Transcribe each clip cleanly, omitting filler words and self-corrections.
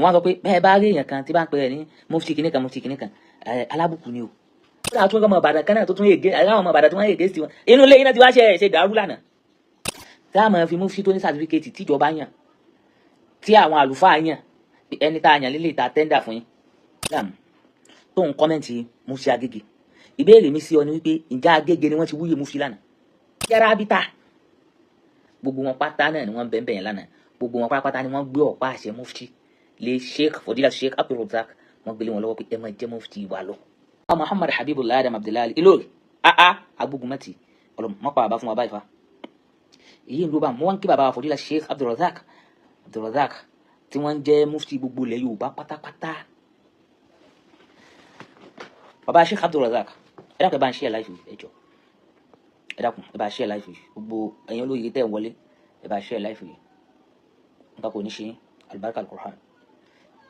wọ́n sọ pé bẹ́ẹ̀ bá rí èèyàn kan tí bá ń pè rẹ̀ ní mufti kìnìkan alábùkù ni o kódà tún ọmọ Ìbàdàn kan náà tó tún ègé àwọn ọmọ Ìbàdàn tó wọ́n ègé sí wọn inú ilé iná ti wá ṣe dàrú lánàá tí a máa fi mufti tó ní sàtífíkẹ́tì tíjọba yàn tí àwọn àlùfáà yàn ẹni tá a yàn lílé ìta tẹ́ndà fún yín tó ń kọ́mẹ́ǹtì mufti Agége ìbéèrè mi sí ọ ni wípé ǹjẹ́ Agége ni wọ́n ti wúyè mufti lánàá yàrá Rabita gbogbo wọn pátá náà ni wọ́n bẹ̀ẹ̀ yẹn lánàá gbogbo wọn pátá ni wọ́n gbé ọ̀pá àṣẹ mufti lé Sheikh Fadila Sheikh Abdul Rasaq wọ́n gbélé wọn lọ́wọ́ pé ẹ máa jẹ́ mufti wa lọ. Muhammad Habibullah Adam Abdullahi Ìlọrin agbógunmọ́tì ọlọ́mọ mọ́pá bàbá fún wa báyìí fa èyí ló bá mọ́ wọn kí bàbá wa Fadila Sheikh Abdul Rasaq tí wọ́n jẹ́ mufti gbogbo ilẹ̀ Yorùbá pátápátá. Bàbá Sheikh Abdul Rasaq ẹ dákun ẹ bá ń share live ẹ jọ̀ọ́ ẹ dákun ẹ bá share live gbogbo ẹ̀yin olóye tẹ́ ń wọlé ẹ bá share live nǹkan kò ní ṣe alibarika al-Qur'an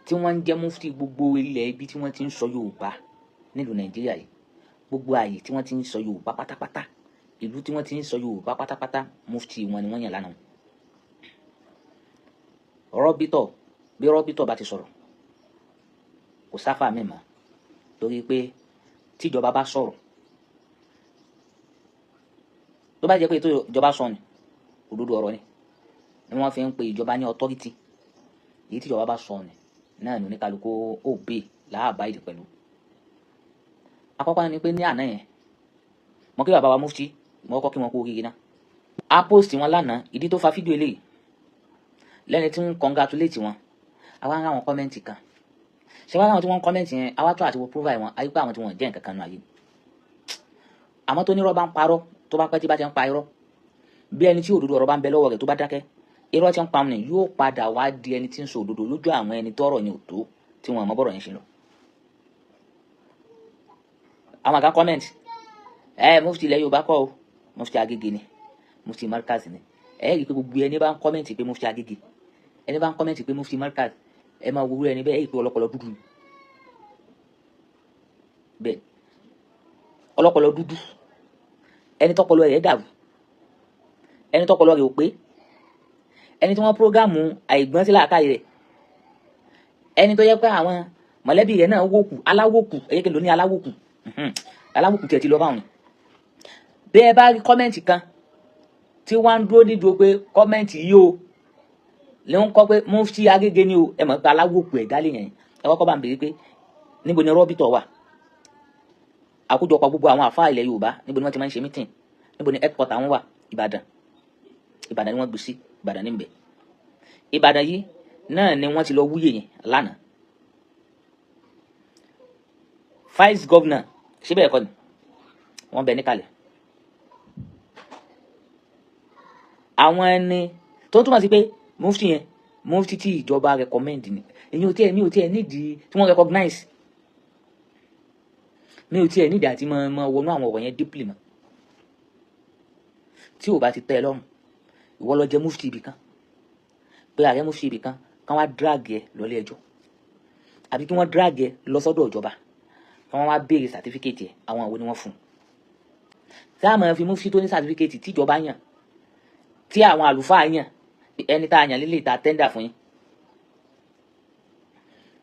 tí wọ́n jẹ́ mufti gbogbo ilẹ̀ ibi tí wọ́n ti ń sọ Yorùbá nílùú Nàìjíríà yìí gbogbo ààyè tí wọ́n ti ń sọ Yorùbá pátápátá ìlú tí wọ́n ti ń sọ Yorùbá pátápátá mufti wọn ni wọ́n yàn lánàá. bí Rabita bá ti sọ̀rọ̀ kò sáfà mẹ́ma torí pé tíjọba bá sọ̀rọ̀ tó bá jẹ́ pé tó ìjọba sọ ni òdodo ọ̀rọ̀ ni wọ́n fi ń pe ìjọba ní authority èyí tíjọba bá sọ ni náà ní oníkálukú òbí làábà ìdí pẹ̀lú. Àkọ́kọ́ ni pé ní àná yẹn mo kí bàbá wa mufti mo kọ́kọ́ kí wọn kú oríire náà a post wọn lánàá ìdí tó fa fídíò eléyìí lẹ́ni tí ń congratulate wọn àwa ń ra àwọn kọ́mẹ́ǹtì kan ṣé wàá ráwọn tí wọ́n ń kọ́mẹ́ǹtì yẹn àwa tó àti wo profile wọn ayé pé àwọn tí wọ́n jẹ́ nǹkan kan nù ayé àmọ́ tó nírọ́ bá ń parọ́ tó bá pẹ́ tí bá ti ń pa irọ́ bí ẹni tí òdodo ọ̀rọ̀ bá ń bẹ lọ́wọ́ rẹ̀ tó bá dákẹ́ irọ́ tí ń pa ni yóò padà wá di ẹni tí ń sọ òdodo lójú àwọn ẹni tọ́rọ̀ yẹn ò tó tí wọ́n mọ bọ́rọ̀ yẹn ṣe lọ. àwọn àga comment mufti ilẹ̀ Yorùbá kọ́ o mufti Agége ni mufti Markaz ni rí i pé gbogbo ẹni bá ń comment pé mufti Agége ẹni bá ń comment pé mufti Markaz ẹ máa wúrú ẹni bẹ́ẹ̀ pé ọlọ́pọlọ dúdú bẹ́ẹ̀ ọlọ́pọlọ dúdú ẹni tọ́pọlọ rẹ̀ dàrú ẹni tọ́pọlọ rẹ̀ ò pé ẹni tí wọ́n prógámù àìgbọ́n sí làákàyè rẹ̀ ẹni tó yẹ pé àwọn mọ̀lẹ́bí rẹ̀ náà wòkù aláwòkù ẹ̀yẹ́ kí ló ní aláwòkù aláwòkù tiẹ̀ ti lọ báwọn. bí ẹ bá rí kọ́mẹ́ǹtì kan tí wọ́n ń dúró nídùú pé kọ́mẹ́ǹtì yìí o lè ń kọ́ pé mufti Agége ni o ẹ mọ̀ pé aláwòkù ẹ̀ dálé yẹn ẹ kọ́kọ́ bá ń bèrè pé níbo ni Rabita wà àkójọpọ̀ gbogbo àwọn àfáà ilẹ̀ Yorùbá níbo ni wọ́n ti máa ń ṣe mítìn níbo ni headquarter wọn wà Ìbàdàn ni wọ́n gbé sí Ìbàdàn níbẹ̀ Ìbàdàn yìí náà ni wọ́n ti lọ wúyè yẹn lánàá vice governor síbẹ̀ ẹ̀kọ́ ni wọ́n bẹ níkàlẹ̀ àwọn ẹni tó túmọ̀ sí pé mufti yẹn mufti tí ìjọba recommend ni èyí ò tiẹ̀ nídìí tí wọ́n recognize mi ò tiẹ̀ nídìí àti máa wọnú àwọn ọ̀rọ̀ yẹn deeply mọ́ tí ò bá ti tẹ́ ẹ lọ́rùn ìwọ lọ jẹ mufti ibì kan pé ààrẹ mufti ibì kan kán wá drag ẹ lọlé ẹjọ́ àbí kí wọ́n drag ẹ lọ sọ́dọ̀ ìjọba kí wọ́n wá béèrè certificate ẹ àwọn àwọn ni wọ́n fún tí a máa fi mufti tó ní certificate tíjọba yàn tí àwọn àlùfáà yàn ẹni tá a yàn lílé ìta tẹ́ndà fún yín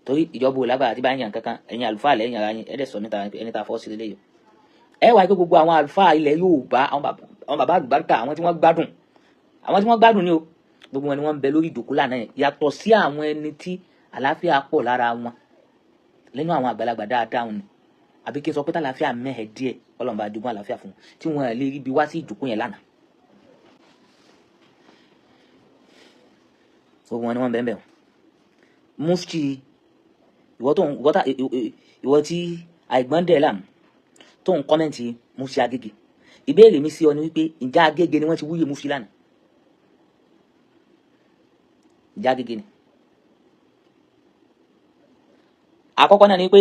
torí ìjọba ò lágbára tí bá yàn kankan ẹ̀yin àlùfáà lẹ́yìn ara yín ẹ̀dẹ̀ sọ níta ẹni tá a fọ́ sí lélẹ́yìí ẹ wá pé gbogbo àwọn àlùfáà ilẹ̀ Yorùbá àwọn bàbá àlùbáríkà àwọn tí wọ́n gbádùn ni o gbogbo wọn ni wọ́n ń bẹ lórí ìdòkú lánàá yẹn yàtọ̀ sí àwọn ẹni tí àlàáfíà pọ̀ lára wọn lẹ́nu àwọn àgbàlagbà dáadáa wọn ni àbí kí n sọ pé tàlàáfíà mẹ́hẹ̀ díẹ̀ Ọlọ́run bá jogún àlàáfíà fún wọn tí wọ́n lè rí bí wá sí ìdòkú yẹn lánàá gbogbo wọn ni wọ́n bẹ́ẹ̀ mufti ìwọ tí àìgbọ́n dẹ̀ làm tó ń kọ́mẹ́ǹtì mufti Agége ìbéèrè mi sí ọ ni wípé ǹjẹ́ Agége ni wọ́n ti wúyè mufti lánàá ǹjẹ́ Agége ni àkọ́kọ́ náà ni pé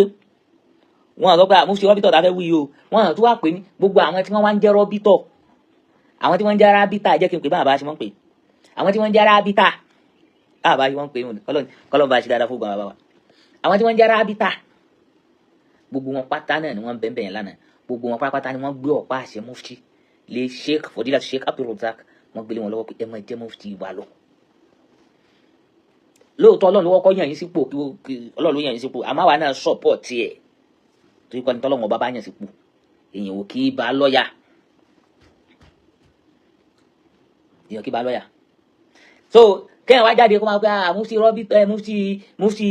wọ́n sọ pé mufti Rabita tá fẹ́ wúyè o wọ́n tó wà pé ní gbogbo àwọn tí wọ́n wá ń jẹ́ Rabita àwọn tí wọ́n ń jẹ́ Rabita jẹ́ kí n pè bá àbá ṣe wọ́n pè àwọn tí wọ́n ń jẹ́ Rabita àbá ṣe wọ́n pè kọ́lọ́n bá ṣe dáadáa fún bàbá wa àwọn tí wọ́n ń jẹ́ Rabita gbogbo wọn pátá náà ni wọ́n bẹ́ẹ̀ bẹ́ẹ̀ lánàá gbogbo wọn pátá ni wọ́n gbé ọ̀pá àṣẹ mufti lé Sheikh Abdul Rasaq wọ́n gbélé wọn lọ́wọ́ pé ẹ máa jẹ́ mufti wa lọ lóòótọ́ Ọlọ́run ló kọ́kọ́ yàn yín sípò kí Ọlọ́run ló yàn yín sípò àmọ́ àwa náà support ẹ̀ torí pé tọ́lọ́run ọba bá yàn sípò èèyàn ò kí bá lọ́yà so kẹ́hìn wá jáde kó máa pẹ́ mufti Rabita mufti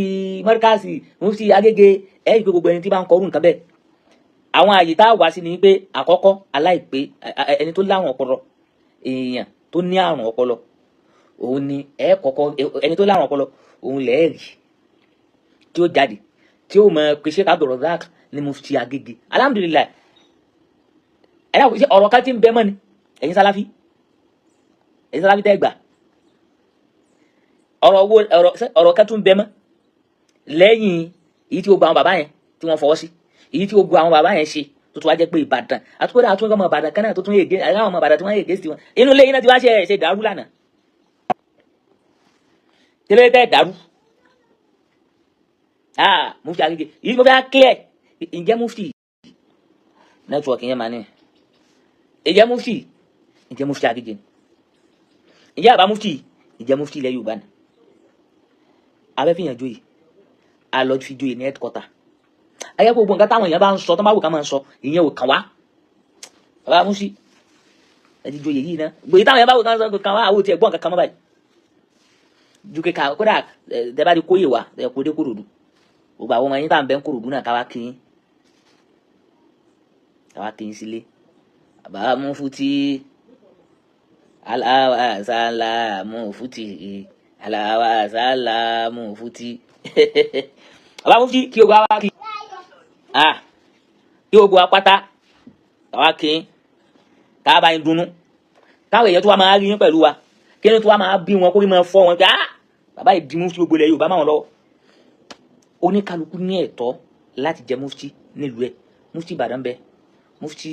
mọ́ríkàsì mufti Agége ẹ̀ ìpè gbogbo ẹni tí bá ń kọrú nǹkan bẹ́ẹ̀ àwọn àyè tá a wá sí ni pé àkọ́kọ́ aláìpé ẹni tó láwọn ọpọlọ èèyàn tó ní àrùn ọpọlọ òun ni ẹni tó láwọn ọpọlọ òun lẹ́ẹ̀rì tí ó jáde tí ó mọ pé Sheikh Abdul Rasaq ni mufti Agége alhamdulilayi ẹ̀rọ ọ̀rọ̀ kan tí ń bẹ mọ́ ni ẹ̀yin Salafi tẹ́ gbà ọ̀rọ̀ kan tún bẹ mọ́ lẹ́yìn èyí tí ó gba àwọn bàbá yẹn tí wọ́n fọwọ́ sí èyí tí ó gba àwọn bàbá yẹn ṣe tó tún wá jẹ́ pé Ìbàdàn àtúkọ́dá àtúnkọ́ ọmọ Ìbàdàn kan náà tó tún yé gé àwọn ọmọ Ìbàdàn tí wọ́n yé gé sí wọn inú ilé yìí náà ti wá ṣe dàrú lánàá tẹ́lẹ̀ bẹ́ẹ̀ dàrú mufti Agége yìí mo fẹ́ clear ǹjẹ́ mufti network yẹn máa ní ǹjẹ́ mufti Agége ǹjẹ́ àbá mufti ǹjẹ́ mufti ilẹ̀ Yorùbá ni abẹ́ fi hàn joyè alọ́ fi joyè ní headquarter ayé gbogbo nǹkan táwọn èèyàn bá ń sọ tó bá wù ká máa ń sọ ìyẹn ò kàn wá bàbá mufti ẹ ti joyè yìí náà gbòye táwọn èèyàn bá wù ká sọ kàn wá àwọn òtí ẹ̀gbọ́n kankan mọ́ báyìí ju kíkà kódà tẹ bá di kóyè wá ẹ kó dé Kòròdú gbogbo àwọn ọmọ yín tá à ń bẹ ń Kòròdú náà káwá kí yín sílé bàbá mufti alawasala mufti alawasala mufti bàbá mufti kí o gba wá kí kí o gba pátá káwá kí ká bá yín dunnú káwọn èèyàn tó wá máa rí yín pẹ̀lú wa kí ni tó wá máa bí wọn kó rí máa fọ́ wọn pé bàbá yìí di mufti gbogbo ilẹ̀ Yorùbá máa wọn lọ́wọ́ oníkálukú ní ẹ̀tọ́ láti jẹ mufti nílùú ẹ̀ mufti Ìbàdàn bẹ mufti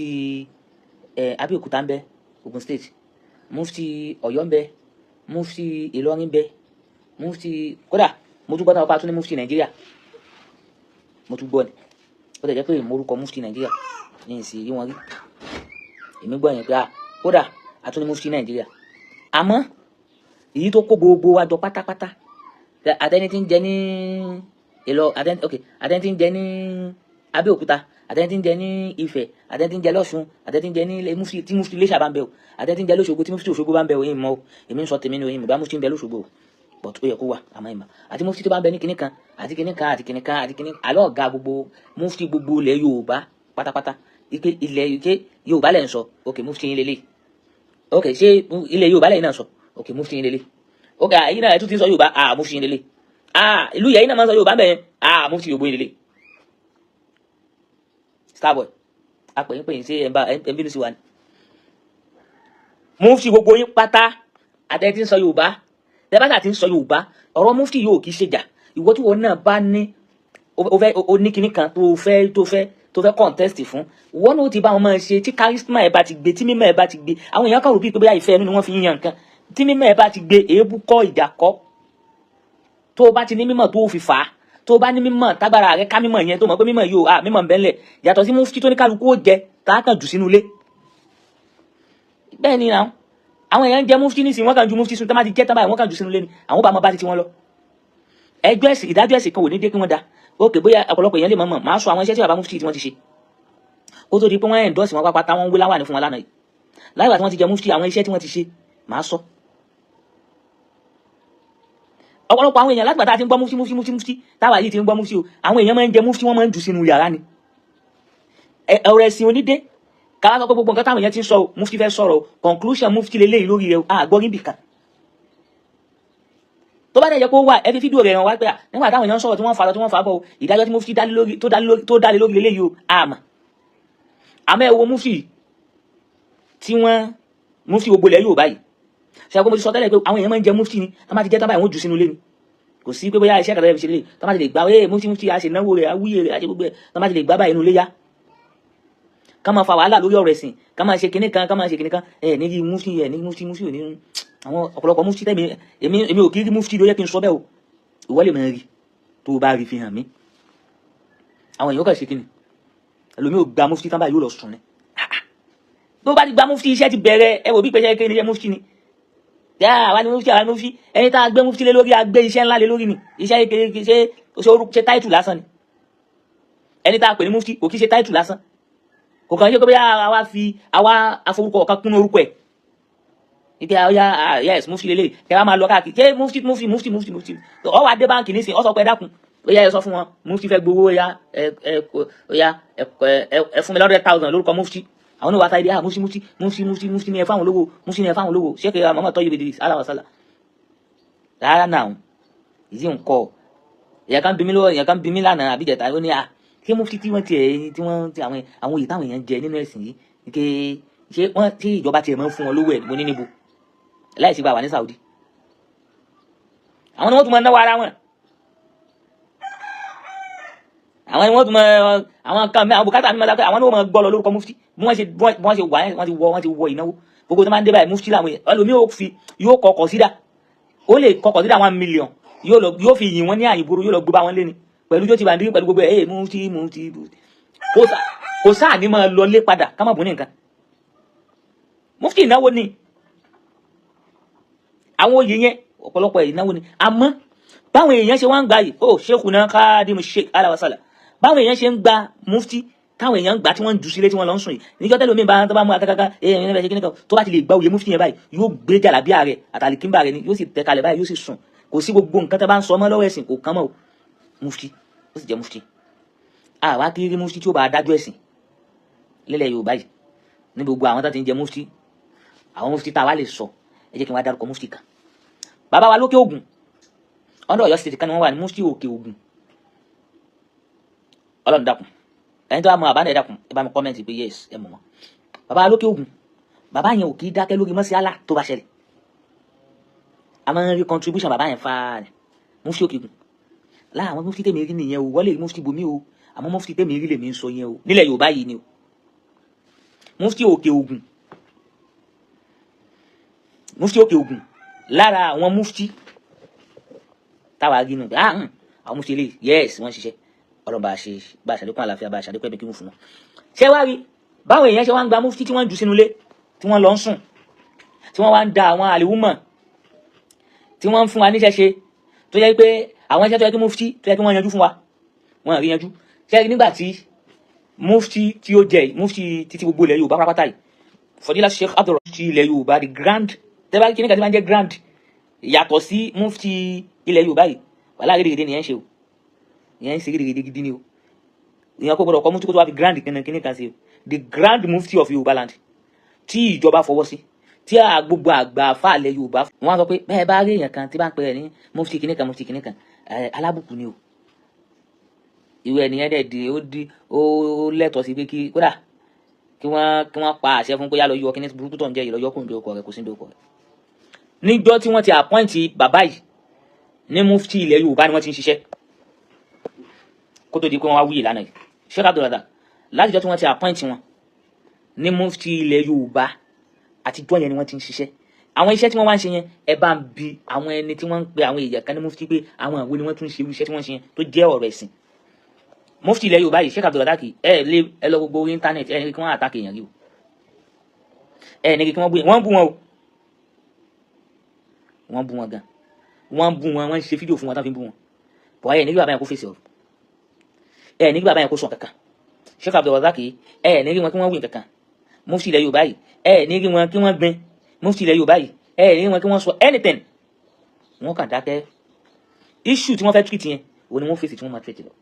Abẹ́òkúta ń bẹ Ogun State mufti Ọ̀yọ́ ń bẹ mufti Ìlọrin bẹ mufti kódà mo tún gbọ́ táwọn bá tún ní mufti Nàìjíríà mo tún gbọ́ ni ó tẹ̀ jẹ́ pé morúkọ mufti Nàìjíríà ní ìsìn rí wọn rí èmi gbọ́ yẹn pé kódà a tún ní mufti Nàìjíríà àmọ́ èyí tó kó gbogbo wa jọ pátápátá àtẹni tí ń jẹ ní àtẹni tí ń jẹ ní Abẹ́òkúta àtẹni tí ń jẹ ní Ifẹ̀ àtẹni tí ń jẹ lọ́ṣun àtẹni tí ń jẹ ní mufti tí mufti Iléṣà bá ń bẹ o àtẹni tí ń jẹ lóṣogbo tí mufti Òṣogbo bá ń bẹ o yìí mọ o èmi ń sọ tèmi ní oyin mi bá mufti ń bẹ lóṣogbo o but ó yẹ kó wà àmọ́ ìmọ̀ àti mufti tó bá ń bẹ ní kinní kan àti kinní kan àti kinní kan àti kinní àlọ́ ọ̀gá gbogbo mufti gbogbo ilẹ̀ Yorùbá pátápátá ike ilẹ̀ ike Yorùbá lẹ̀ ń sọ ok mufti yín lélẹ̀ ok ṣé ilẹ̀ Yorùbá lẹ̀ yín náà sọ ok mufti yín lélẹ̀ ok yín náà ẹ̀ tún ti ń sọ Yorùbá mufti yín lélẹ̀ ìlú yẹn yín náà máa ń sọ Yorùbá bẹ́ẹ̀ mufti Yorùbá yín lélẹ̀ Starboy apẹ̀yìnpẹ̀yìn sí ẹ̀mbínú sí wa ni mufti gbogbo yín pátá àtẹ̀tí tí ń sọ Yorùbá tẹ́bátà tí ń sọ Yorùbá ọ̀rọ̀ mufti yóò kì í ṣèjà ìwọ tí wọn náà bá ní o ní kinní kan tó fẹ́ contest fún wọn náà ti bá wọn máa ṣe tí charisma ẹ̀ bá ti gbé tí mímọ́ ẹ̀ bá ti gbé àwọn èèyàn kan rò bíi pé bóyá ìfẹ́ ẹnu ni wọ́n fi ń yan nǹkan tí mímọ́ ẹ̀ bá ti gbé èébú kọ́ ìjà kọ́ tó o bá ti ní mímọ́ tó o fi fà á tó bá ní mímọ̀ tágbára rẹ ká mímọ̀ yẹn tó mọ̀ pé mímọ̀ yóò mímọ̀ ń bẹ́ńlẹ̀ yàtọ̀ sí mufti tó ní kálukú ó jẹ tààkàn jù sínú ilé bẹ́ẹ̀ ni náà àwọn èèyàn jẹ mufti nísìnyí wọ́n kàn ju mufti sùn tó má ti jẹ́ tán báyìí wọ́n kàn jù sínú ilé ni àwọn bá máa bá ti tiwọn lọ ẹjọ́ ẹ̀sìn ìdájọ́ ẹ̀sìn kan ò ní dé kí wọ́n da ókè bóyá ọ̀pọ̀lọpọ̀ èèyàn lè mọ̀ máa sọ àwọn iṣẹ́ tí bàbá mufti tí wọ́n ti ṣe ó tó di pé wọ́n endorse wọn pápá táwọn ń wé láwàní fún wọn lánàá yìí láìpẹ́ tí wọ́n ti jẹ mufti àwọn iṣẹ́ tí wọ́n ti ṣe máa sọ ọ̀pọ̀lọpọ̀ àwọn èèyàn lágbàtà tí ń gbọ́ mufti táwa yìí ti ń gbọ́ mufti o àwọn èèyàn máa ń jẹ mufti wọ́n máa ń jù sínú yàrá ni ọ̀rọ̀ ẹ̀sìn onídé káwá sọ pé gbogbo nǹkan táwọn èèyàn ti ń sọ mufti fẹ́ sọ̀rọ̀ conclusion mufti lélẹ́yìí lórí rẹ̀ àgbọ́rí bìkan tó bá dẹ̀ jẹ́ pé ó wà ẹ fi fídíò rẹ̀ hàn wá pé nígbà táwọn èèyàn sọ̀rọ̀ tí wọ́n fà bọ̀ ìdájọ́ tí mufti tó dálé lórí lélẹ́yìí o àmọ́ ẹ wo mufti tí wọ́n mufti gbogbo ilẹ̀ Yorùbá yìí ṣe àgbọn mo ti sọ tẹ́lẹ̀ pé àwọn èèyàn máa ń jẹ mufti ni tá má ti jẹ́ tán báyìí wọ́n jù sínú ilé ni kò sí pé bóyá iṣẹ́ kàtàkì fi ṣe lè tá má ti lè gbá mufti a ṣe náwó rẹ̀ awúyè rẹ̀ a ṣe gbogbo ẹ̀ tá má ti lè gbá báyìí inú ilé yá ká máa fa wàhálà lórí ọ̀rọ̀ ẹ̀sìn ká máa ṣe kinní kan ká máa ṣe kinní kan ní mufti ò ní àwọn ọ̀pọ̀lọpọ̀ mufti tẹ́mi èmi ò kí rí mufti ló yẹ kí n sọ bẹ́ẹ̀ o ìwọ lè máa rí tó o bá rí fi hàn mí àwọn èèyàn kàn ṣe kinní ẹlòmíì ò gba mufti tán báyìí yóò lọ sùn ni tó bá ti gba mufti iṣẹ́ ti bẹ̀rẹ̀ ẹ wò bí pẹ̀ṣẹ̀ kéde iṣẹ́ mufti ni àwa ni mufti ẹni tá a gbé mufti lé lórí a gbé iṣẹ́ ńlá lé lórí ni iṣẹ́ kékeré ṣe táìtù lásán ni ẹni tá a pè ní mufti kò kí ṣe táìtù lásán kò kàn ṣe pé àwa aforúkọ ọ̀kan kún orúkọ ẹ̀ ìpè yes mufti lélẹ̀ kẹ́ wá máa lọ káàkiri ṣé mufti ọ wà dé báńkì nísìnyí ọ sọ pé ẹ dákun ẹ sọ fún wọn mufti fẹ́ gbowó ẹ fún mi $100,000 lórúkọ mufti àwọn ní wàá sáyé mufti ni ẹ fáwọn olówó ṣé kí mọ́mọ́ tọ́ yìí bèdè aláwọ̀sálà rárá náà ìdí nǹkọ́ ìyá kan bí mi lánàá àbíjẹta ó ní kí mufti tí àwọn òye táwọn èèyàn jẹ nínú ẹ̀sìn yìí ṣé wọ́n tí ìjọba tiẹ̀ máa ń fún wọn lówó ẹ̀ mo ní níbo láìsí bá wà ní Saudi àwọn ni wọ́n tún máa náwó ara wọn àwọn ni wọ́n tún máa àwọn kan àwọn bùkátà mi máa dákẹ́ àwọn ni wọ́n máa gbọ́ lọ lórúkọ mufti bí wọ́n ṣe wà wọ́n ti wọ ìnáwó gbogbo tó máa ń dé báyìí mufti làwọn ẹlòmíì yóò kọ kọ̀sídà ó lè kọ kọ̀sídà 1 million yóò fi yìn wọ́n ní àyìnbóró yóò lọ gbé bá wọn lé ni pẹ̀lú tó ti bàndírí pẹ̀lú gbogbo ẹ̀ mufti kò sáà ní máa lọ lé padà ká má bùn ní nǹkan mufti ìnáwó ni àwọn oyè yẹn ọ̀pọ̀lọpọ̀ ìnáwó ni àmọ́ báwọn èèyàn ṣe wá ń gbà yìí Sheikhuna Khadim Sheikh aláwọ̀sálà báwọn èèyàn ṣe ń gba mufti táwọn èèyàn gbà tí wọ́n ń jù sílé tí wọ́n lọ ń sùn yìí níjọ́ tẹ́lẹ̀ omi bá tó bá mú akẹ́kọ̀ọ́ èèyàn ẹ̀ṣẹ̀ kíníkan tó bá ti lè gba oyè mufti yẹn báyìí yóò gbé jàlábíà rẹ̀ àtàlìkínbà rẹ̀ ni yóò sì tẹ̀kalẹ̀ báyìí yóò sì sùn kò sí gbogbo nǹkan tó bá ń sọ ọmọ lọ́wọ́ ẹ̀sìn kò kán mọ́ mufti ó sì jẹ́ mufti àwa kiri mufti tí ó bá dájú ẹ̀sìn nílẹ̀ Yorùbá yìí ní gbogbo àwọn tó ti ń jẹ mufti àwọn mufti tá a wá lè sọ ẹ jẹ́ kí n wá dárúkọ mufti kan bàbá wa lókè Ògùn ọ̀dọ̀ Ọ̀yọ́ state kan ni wọ́n wà ní mufti òkè Ògùn Ọlọ́run dákun ẹni tó bá mọ àbáńdẹ dákun ẹ bá mi kọ́mẹ́ǹtì pé yes ẹ mọ̀ wọn bàbá wa lókè Ògùn bàbá yẹn ò kì í dákẹ́ lórí mọ́sálà tó bá ṣẹlẹ̀ a máa ń rí contribution bàbá yẹn fáà rẹ̀ mufti òkè Ògùn láàwọn mufti tèmi rí nìyẹn o wọ́n lè rí mufti bomi o àmọ́ mufti tèmi rí lèmi ń sọ yẹn o nílẹ̀ Yorùbá yìí ni o mufti òkè Ògùn lára àwọn mufti táwa rí nù àwọn mufti eléyìí yes wọ́n ṣiṣẹ́ ọlọ́ba bá ṣàlékún àlàáfíà bá ṣàlékún ẹ̀mí kí wọ́n fún wọn. ṣé wá rí báwọn èèyàn ṣe wá ń gba mufti tí wọ́n jù sínú ilé tí wọ́n lọ ń sùn tí wọ́n wá ń da àwọn àlèwúmọ̀ tí wọ́n ń fún wa níṣẹ́ ṣe tó yẹ pé àwọn iṣẹ́ tó yẹ kí mufti tó yẹ kí wọ́n yanjú fún wa wọ́n rí yanjú. ṣé rí nígbà tí mufti tí ó jẹ mufti títí gbogbo ilẹ̀ Yorùbá pátápátá yìí Fọdílà Sheikh Abdul Rasaq ilẹ̀ Yorùbá the grand tẹ́bá kí nígbà tí wọ́n jẹ́ grand yàtọ̀ sí mufti ilẹ̀ Yorùbá yìí wàhálà gidi nìyẹn ṣe o ìyẹn ń ṣe gidi ni o ìyẹn kò gbọdọ̀ kọ́ mufti kó tó wá fi grand kíní kan sí o the Grand Mufti of Yorubaland tí ìjọba fọwọ́ sí tí gbogbo àgbà fàlẹ̀ Yorùbá wọ́n sọ pé bẹ́ẹ̀ bá rí èèyàn kan tí bá ń pè é ní mufti kíní kan alábùkù ni o ìwé ènìyàn dẹ̀ ó lẹ́tọ̀ọ́ sí pé kí kódà kí wọ́n pa àṣẹ fún pé yá lọ yọ kíní burúkú tó ń jẹ́ yìí lọ yọ kóńdé ọkọ rẹ̀ kò sí ní ọkọ rẹ̀ níjọ́ tí wọ́n ti appoint bàbá yìí ní mufti ilẹ̀ Yorùbá ni wọ́n ti ń ṣiṣẹ́ kó tó di pé wọ́n wá wí ìlànà yìí Sheikh Abdul Rasaq láti jọ́ tí wọ́n ti appoint wọn ní mufti ilẹ̀ Yorùbá àtijọ́ yẹn ni wọ́n ti ń ṣiṣẹ́ àwọn iṣẹ́ tí wọ́n wá ń ṣe yẹn ẹ bá ń bi àwọn ẹni tí wọ́n ń pe àwọn èèyàn kan ní mufti pé àwọn àwo ni wọ́n tún ṣe irú iṣẹ́ tí wọ́n ṣe yẹn tó jẹ́ ọ̀rọ̀ ẹ̀sìn mufti ilẹ̀ Yorùbá yìí Sheikh Abdul Rasaq ẹ lọ gbogbo íńtánẹ̀tì ẹ ní kí wọ́n àtàkì èèyàn rí o ẹ ní kí wọ́n bú wọn bú wọn o wọ́n bú wọn gan wọ́n bú wọn wọ́n ṣe fídíò fún wọn tán fi bú wọn bọ̀ ẹ ní kí bàbá yẹn kó fèsì ọ̀rọ̀ ẹ ní kí bàbá yẹn kó sọ kankan Sheikh Abdul Rasaq ẹ ní kí wọn kí wọ́n wí kankan mufti ilẹ̀ Yorùbá yìí ẹ ní kí wọn kí wọ́n gbin mufti ilẹ̀ Yorùbá yìí ẹ ní kí wọn kí wọ́n sọ anything wọ́n kàn dákẹ́ issue tí wọ́n fẹ́ treat yẹn òun ni wọ́n fèsì tí wọ́n máa treat lọ.